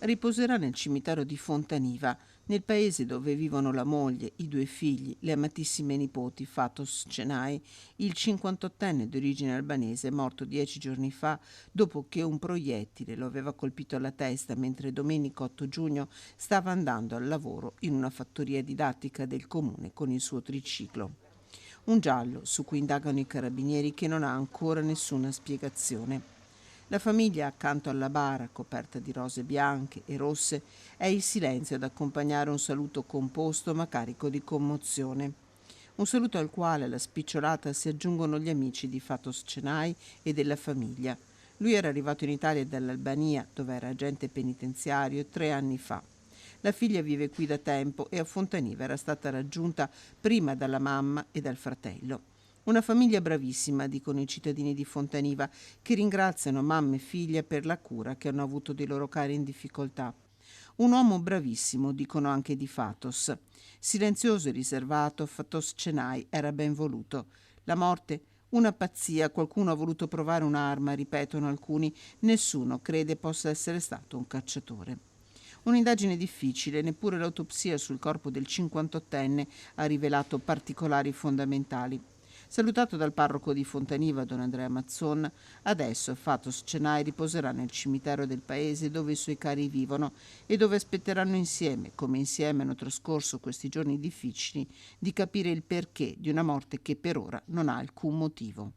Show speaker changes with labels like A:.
A: Riposerà nel cimitero di Fontaniva, nel paese dove vivono la moglie, i due figli, le amatissime nipoti Fatos Cenai, il 58enne di origine albanese morto 10 giorni fa dopo che un proiettile lo aveva colpito alla testa mentre domenica 8 giugno stava andando al lavoro in una fattoria didattica del comune con il suo triciclo. Un giallo su cui indagano i carabinieri che non ha ancora nessuna spiegazione. La famiglia accanto alla bara, coperta di rose bianche e rosse, è il silenzio ad accompagnare un saluto composto ma carico di commozione. Un saluto al quale alla spicciolata si aggiungono gli amici di Fatos Cenai e della famiglia. Lui era arrivato in Italia dall'Albania, dove era agente penitenziario, 3 anni fa. La figlia vive qui da tempo e a Fontaniva era stata raggiunta prima dalla mamma e dal fratello. Una famiglia bravissima, dicono i cittadini di Fontaniva, che ringraziano mamma e figlia per la cura che hanno avuto dei loro cari in difficoltà. Un uomo bravissimo, dicono anche di Fatos. Silenzioso e riservato, Fatos Cenai era ben voluto. La morte? Una pazzia, qualcuno ha voluto provare un'arma, ripetono alcuni, nessuno crede possa essere stato un cacciatore. Un'indagine difficile, neppure l'autopsia sul corpo del 58enne ha rivelato particolari fondamentali. Salutato dal parroco di Fontaniva, don Andrea Mazzon, adesso Fatos Cenai riposerà nel cimitero del paese dove i suoi cari vivono e dove aspetteranno insieme, come insieme hanno trascorso questi giorni difficili, di capire il perché di una morte che per ora non ha alcun motivo.